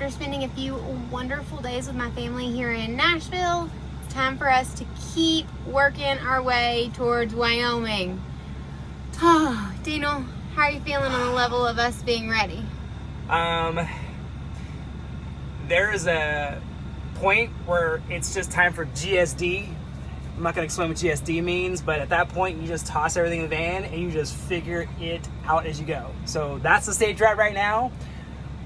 after spending a few wonderful days with my family here in Nashville, it's time for us to keep working our way towards Wyoming. Oh, Dino, how are you feeling on the level of us being ready? There's a point where it's just time for GSD. I'm not going to explain what GSD means, but at that point, you just toss everything in the van and you just figure it out as you go. So that's the stage we're at right now.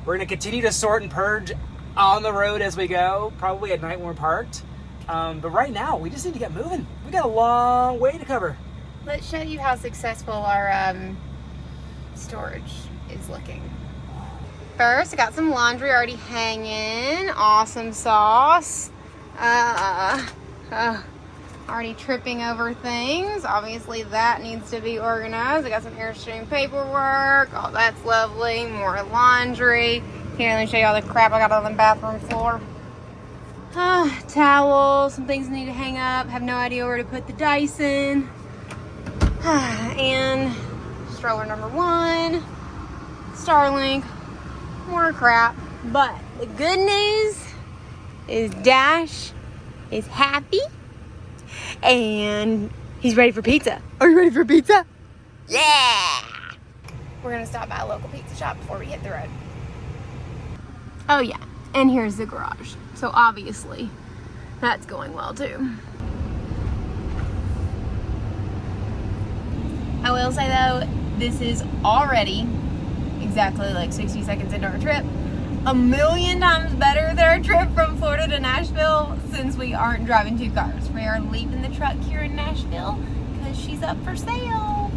We're going to continue to sort and purge on the road as we go, probably at night when we're parked. But right now, we just need to get moving. We got a long way to cover. Let's show you how successful our storage is looking. First, I got some laundry already hanging. Awesome sauce. Already tripping over things. Obviously that needs to be organized. I got some Airstream paperwork. Oh, that's lovely. More laundry. Here, let me show you all the crap I got on the bathroom floor. Towels, some things need to hang up. Have no idea where to put the Dyson. And stroller number 1. Starlink. More crap. But the good news is Dash is happy. And he's ready for pizza. Are you ready for pizza? Yeah! We're gonna stop by a local pizza shop before we hit the road. Oh yeah, and here's the garage. So obviously, that's going well too. I will say though, this is already exactly like 60 seconds into our trip. 1,000,000 times better than our trip from Florida to Nashville since we aren't driving 2 cars. We are leaving the truck here in Nashville because she's up for sale.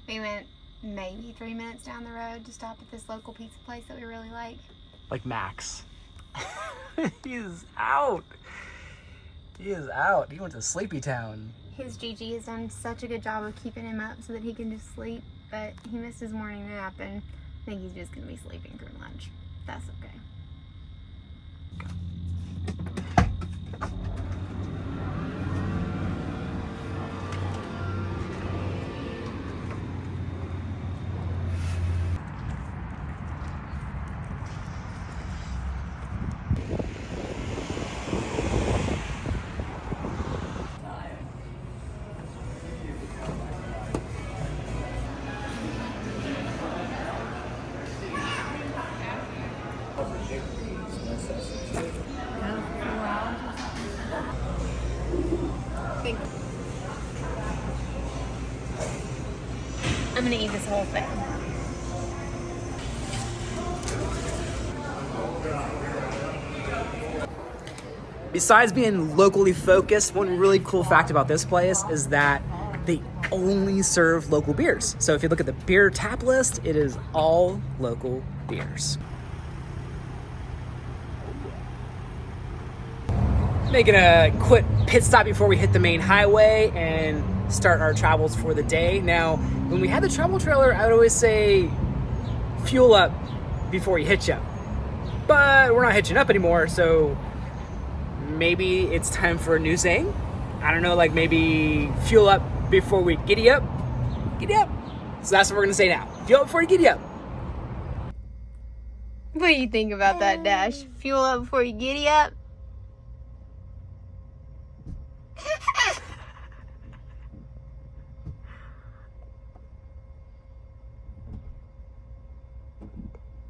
We went maybe 3 minutes down the road to stop at this local pizza place that we really like. Like Max. He is out. He is out. He went to Sleepy Town. His Gigi has done such a good job of keeping him up so that he can just sleep, but he missed his morning nap and I think he's just gonna be sleeping through lunch. That's okay. I'm gonna eat this whole thing. Besides being locally focused, one really cool fact about this place is that they only serve local beers. So if you look at the beer tap list, it is all local beers. Making a quick pit stop before we hit the main highway and start our travels for the day. Now, when we had the travel trailer, I would always say fuel up before you hitch up. But we're not hitching up anymore, so maybe it's time for a new saying. I don't know, like maybe fuel up before we giddy up. Giddy up. So that's what we're gonna say now. Fuel up before you giddy up. What do you think about that, Dash? Fuel up before you giddy up?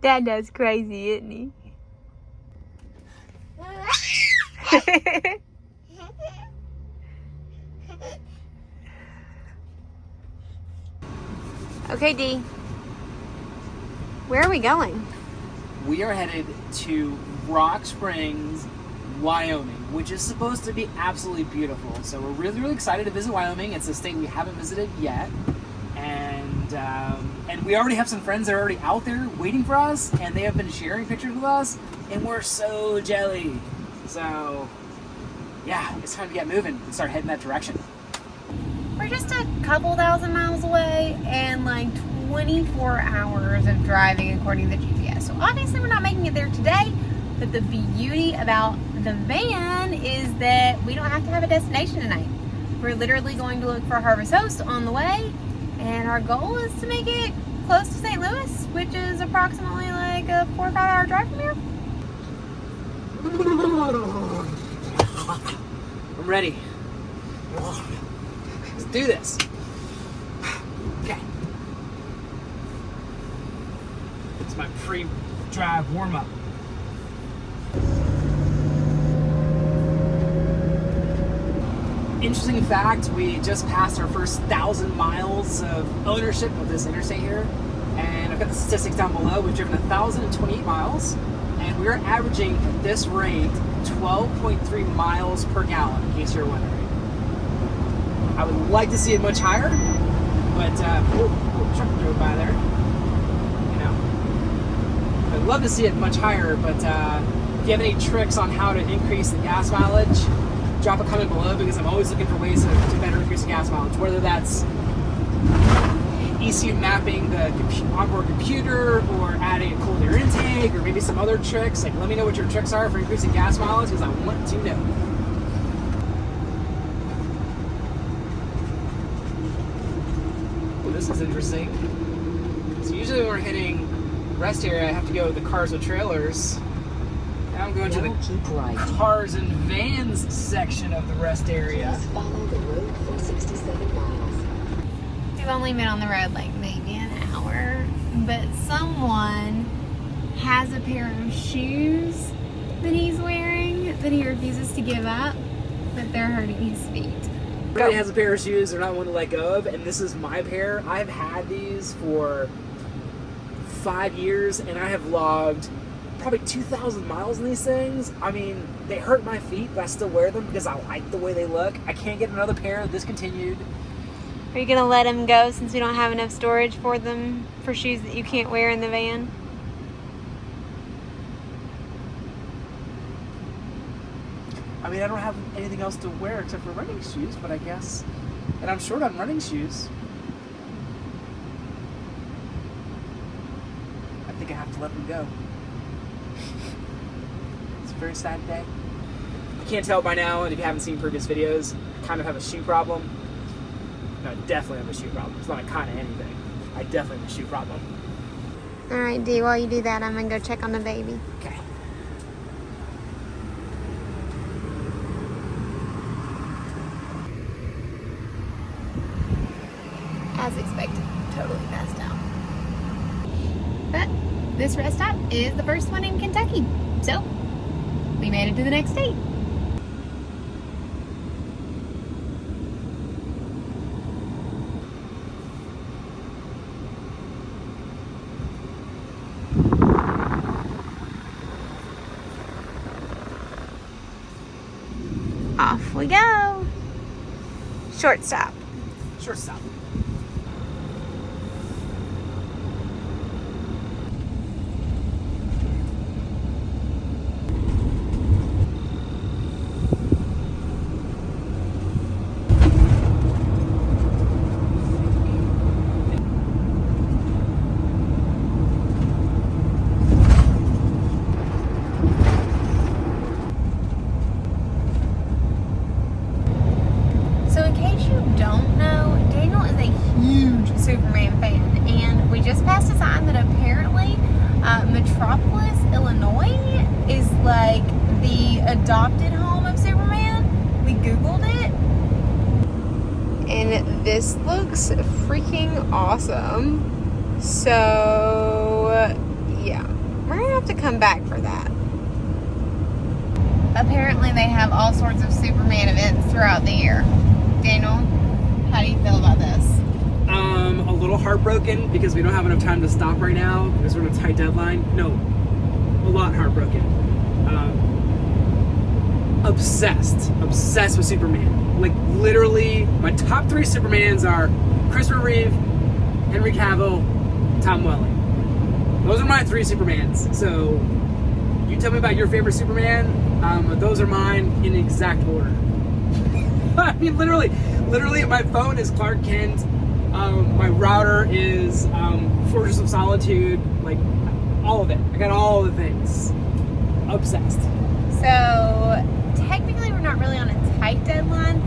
Dad does crazy, isn't he? Okay, D. Where are we going? We are headed to Rock Springs, Wyoming, which is supposed to be absolutely beautiful. So we're really, really excited to visit Wyoming. It's a state we haven't visited yet. And we already have some friends that are already out there waiting for us, and they have been sharing pictures with us, and we're so jelly. So, yeah, it's time to get moving and start heading that direction. We're just a couple thousand miles away and like 24 hours of driving according to the GPS. So obviously we're not making it there today, but the beauty about the van is that we don't have to have a destination tonight. We're literally going to look for Harvest Host on the way, and our goal is to make it close to St. Louis, which is approximately like a 4 or 5 hour drive from here. I'm ready. Let's do this. Okay. It's my pre-drive warm-up. Interesting fact, we just passed our first 1,000 miles of ownership of this interstate here, and I've got the statistics down below. We've driven 1,028 miles, and we're averaging at this rate 12.3 miles per gallon, in case you're wondering. I would like to see it much higher, but truck drove by there. You know, I'd love to see it much higher, but if you have any tricks on how to increase the gas mileage, drop a comment below, because I'm always looking for ways to better increase the gas mileage, whether that's ECU mapping the onboard computer, or adding a cold air intake, or maybe some other tricks. Like, let me know what your tricks are for increasing gas mileage, because I want to know. Well, this is interesting. So usually when we're hitting rest area, I have to go to the cars with trailers. Now I'm going to the cars and vans section of the rest area. Please follow the road for 67 miles. We've only been on the road like maybe an hour, but someone has a pair of shoes that he's wearing that he refuses to give up, but they're hurting his feet. Everybody has a pair of shoes they're not one to let go of, and this is my pair. I've had these for 5 years, and I have logged probably 2,000 miles in these things. I mean, they hurt my feet, but I still wear them because I like the way they look. I can't get another pair discontinued. Are you gonna let them go since we don't have enough storage for them, for shoes that you can't wear in the van? I mean, I don't have anything else to wear except for running shoes, but I guess, and I'm short on running shoes. I think I have to let them go. It's a very sad day. You can't tell by now, and if you haven't seen previous videos, I kind of have a shoe problem. No, I definitely have a shoe problem. It's not a kind of anything. I definitely have a shoe problem. All right, Dee, while you do that, I'm gonna go check on the baby. Okay. As expected, totally passed out. But this rest stop is the first one in Kentucky, so we made it to the next state. Off we go. Short stop. Short stop. Metropolis, Illinois is like the adopted home of Superman. We Googled it. And this looks freaking awesome. So, yeah. We're gonna have to come back for that. Apparently they have all sorts of Superman events throughout the year. Daniel, how do you feel about this? A little heartbroken because we don't have enough time to stop right now because we're on a tight deadline. No, a lot heartbroken. Obsessed with Superman. Like literally, my top 3 Supermans are Christopher Reeve, Henry Cavill, Tom Welling. Those are my 3 Supermans. So you tell me about your favorite Superman. Those are mine in exact order. I mean, literally, my phone is Clark Kent. My router is Fortress of Solitude. Like all of it. I got all the things. Obsessed. So technically, we're not really on a tight deadline,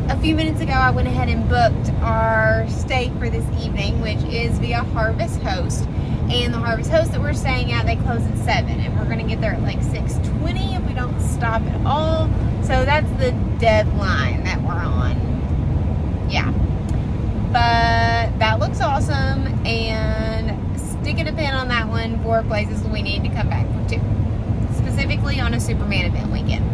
a few minutes ago, I went ahead and booked our stay for this evening, which is via Harvest Host. And the Harvest Host that we're staying at, they close at 7, and we're gonna get there at like 6:20 if we don't stop at all. So that's the deadline that we're on. Yeah, but that looks awesome, and sticking a pin on that one for places we need to come back to, specifically on a Superman event weekend.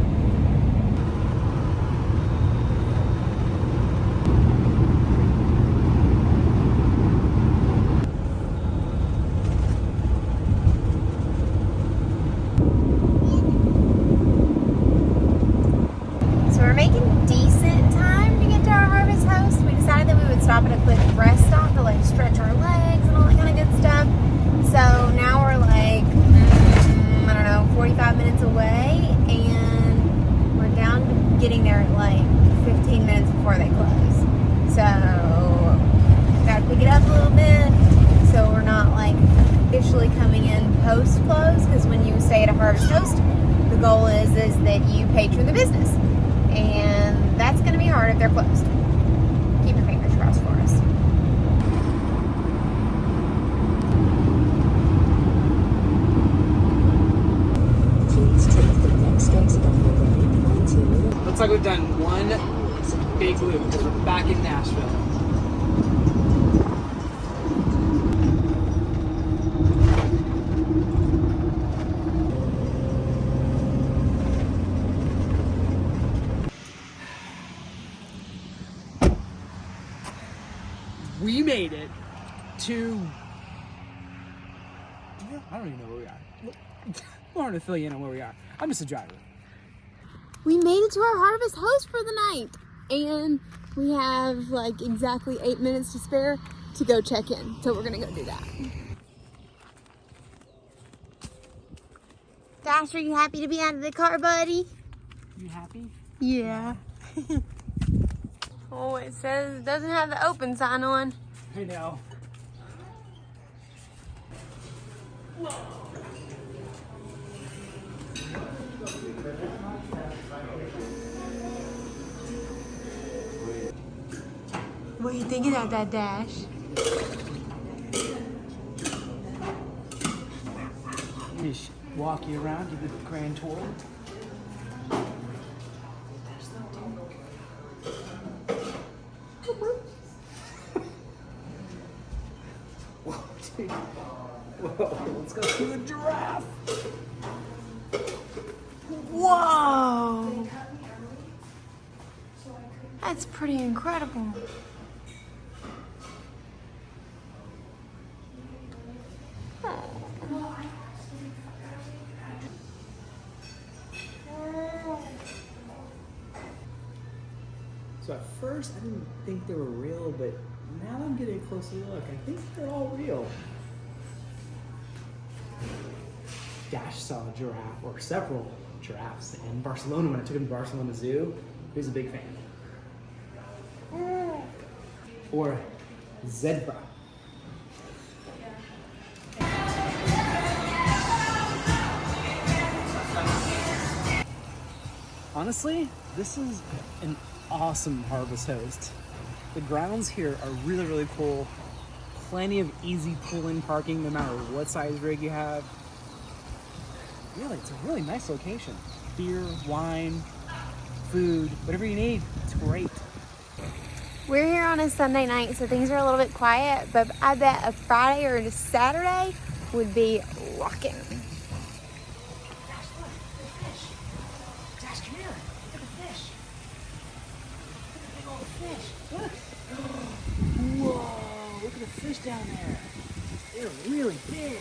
Stop at a quick rest stop to like stretch our legs and all that kind of good stuff. So now we're like, I don't know, 45 minutes away, and we're down to getting there at like 15 minutes before they close. So gotta pick it up a little bit so we're not like officially coming in post close, because when you stay at a Harvest Host, the goal is that you patron the business, and that's gonna be hard if they're closed. Keep your fingers crossed for us. Please take the next exit on the right onto... Looks like we've done one big loop because we're back in Nashville. We made it to... I don't even know where we are. We're going to fill you in on where we are. I'm just a driver. We made it to our Harvest Host for the night, and we have like exactly 8 minutes to spare to go check in. So we're gonna go do that. Dash, are you happy to be out of the car, buddy? You happy? Yeah. Oh, it says it doesn't have the open sign on. I know. What are you thinking about that, Dash? Just walk you around, give you the grand tour. Whoa, dude. Whoa, let's go see the giraffe. Whoa! That's pretty incredible. So at first I didn't think they were real, but now I'm getting a closer look. I think they're all real. Dash saw a giraffe, or several giraffes, in Barcelona when I took him to Barcelona Zoo. He was a big fan. Or zebra. Honestly, this is an awesome Harvest Host. The grounds here are really, really cool. Plenty of easy pull-in parking no matter what size rig you have. Really, it's a really nice location. Beer, wine, food, whatever you need, it's great. We're here on a Sunday night, so things are a little bit quiet, but I bet a Friday or a Saturday would be rocking. Dash, come here. Look at the fish. Look at the big old fish. Look. Whoa, look at the fish down there. They're really big.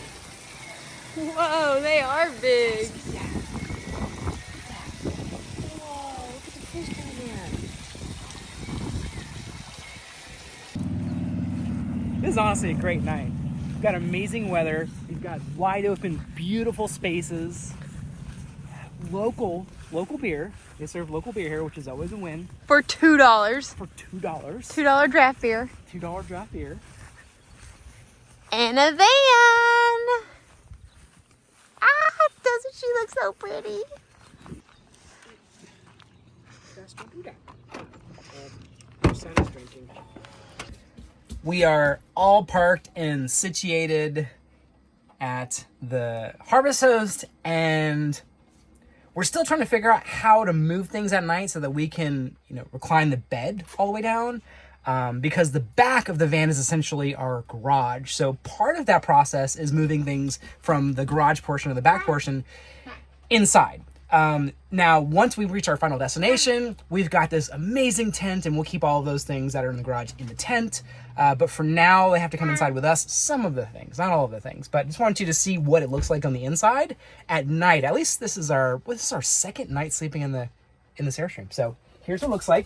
Whoa, they are big. Yeah. Whoa, look at the fish down there. This is honestly a great night. We've got amazing weather. We've got wide open, beautiful spaces. Local beer. They serve local beer here, which is always a win. For $2. For $2. $2 draft beer. $2 draft beer. And a van. Doesn't she look so pretty? Just don't do that. son is drinking. We are all parked and situated at the Harvest Host, and we're still trying to figure out how to move things at night so that we can, recline the bed all the way down. Because the back of the van is essentially our garage. So part of that process is moving things from the garage portion of the back portion inside. Now, once we reach our final destination, we've got this amazing tent, and we'll keep all of those things that are in the garage in the tent. But for now, they have to come inside with us. Some of the things, not all of the things, but I just wanted you to see what it looks like on the inside at night. At least this is our second night sleeping in this Airstream. So here's what it looks like.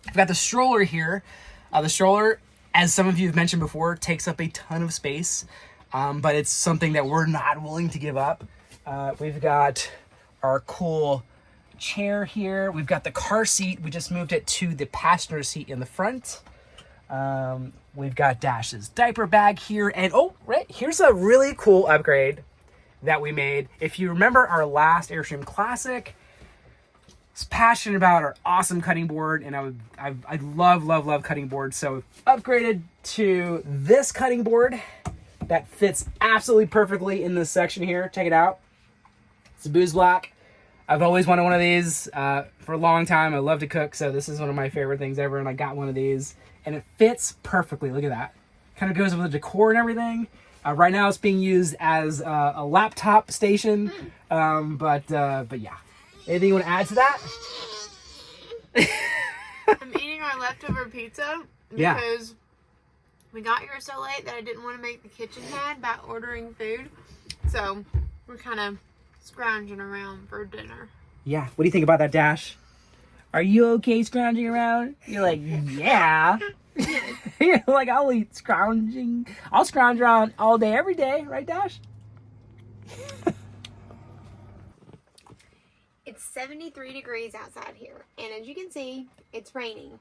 I've got the stroller here. The stroller, as some of you have mentioned before, takes up a ton of space, but it's something that we're not willing to give up. We've got our cool chair here. We've got the car seat. We just moved it to the passenger seat in the front. We've got Dash's diaper bag here. And here's a really cool upgrade that we made. If you remember our last Airstream Classic, I was passionate about our awesome cutting board, and I love cutting boards. So upgraded to this cutting board that fits absolutely perfectly in this section here. Check it out. It's a Booze Black. I've always wanted one of these for a long time. I love to cook, so this is one of my favorite things ever, and I got one of these, and it fits perfectly. Look at that. Kind of goes with the decor and everything. Right now it's being used as a laptop station, but yeah. Anything you want to add to that? I'm eating our leftover pizza because we got here so late that I didn't want to make the kitchen mad by ordering food. So we're kind of scrounging around for dinner. Yeah. What do you think about that, Dash? Are you okay scrounging around? You're like, yeah. You're like, I'll scrounge around all day, every day. Right, Dash? It's 73 degrees outside here, and as you can see, it's raining,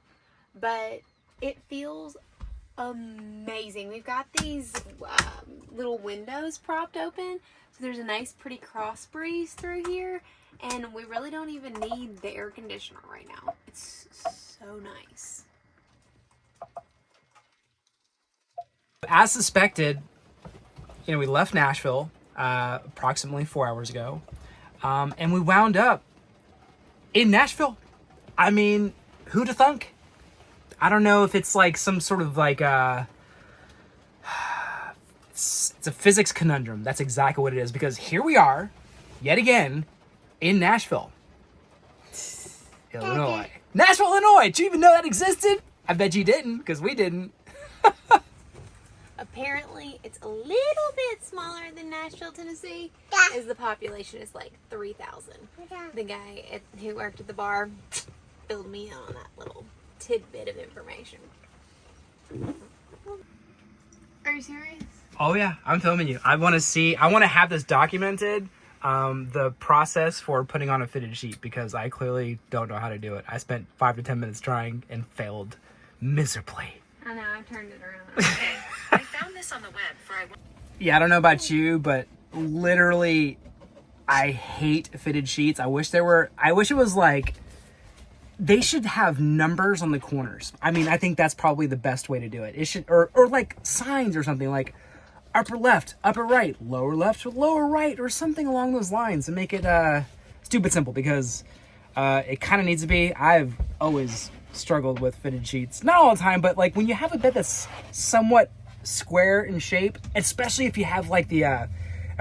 but it feels amazing. We've got these little windows propped open, so there's a nice pretty cross breeze through here, and we really don't even need the air conditioner right now. It's so nice. As suspected, we left Nashville approximately 4 hours ago. And we wound up in Nashville. I mean, who'd have thunk? I don't know if it's like some sort of like it's a physics conundrum. That's exactly what it is, because here we are, yet again, in Nashville, Illinois. Nashville, Illinois. Did you even know that existed? I bet you didn't, because we didn't. Apparently, it's a little bit smaller than Nashville, Tennessee, as the population is like 3,000. The guy who worked at the bar filled me in on that little tidbit of information. Are you serious? Oh yeah, I'm filming you. I want to have this documented, the process for putting on a fitted sheet, because I clearly don't know how to do it. I spent 5 to 10 minutes trying and failed miserably. I know, I turned it around. I found this on the web Yeah, I don't know about you, but literally, I hate fitted sheets. I wish it was like, they should have numbers on the corners. I mean, I think that's probably the best way to do it. It should, or like signs or something, like upper left, upper right, lower left, lower right, or something along those lines, and make it stupid simple, because it kind of needs to be. I've always struggled with fitted sheets, not all the time, but like when you have a bed that's somewhat square in shape, especially if you have like the at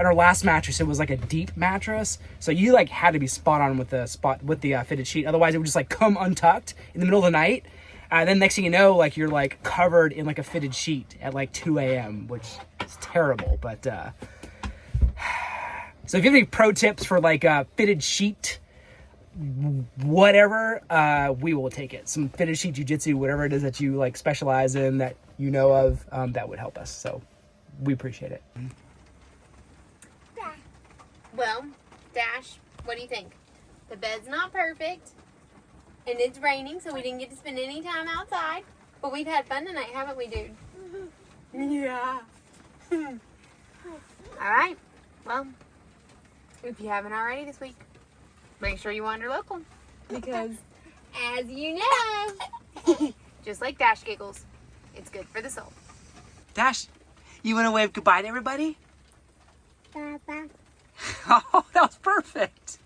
our last mattress, it was like a deep mattress, so you like had to be spot on with the fitted sheet, otherwise it would just like come untucked in the middle of the night, and then next thing you know, like you're like covered in like a fitted sheet at like 2 a.m., which is terrible. But so if you have any pro tips for like a fitted sheet whatever, we will take it. Some fitted sheet jiu-jitsu, whatever it is that you like specialize in, that you know of, that would help us, so we appreciate it. Well, Dash, what do you think? The bed's not perfect, and it's raining, so we didn't get to spend any time outside, but we've had fun tonight, haven't we, dude? Yeah. Alright, well, if you haven't already this week, make sure you Wanderlocal, because as you know, Just like Dash giggles. It's good for the soul. Dash, you want to wave goodbye to everybody? Bye-bye. Oh, that was perfect.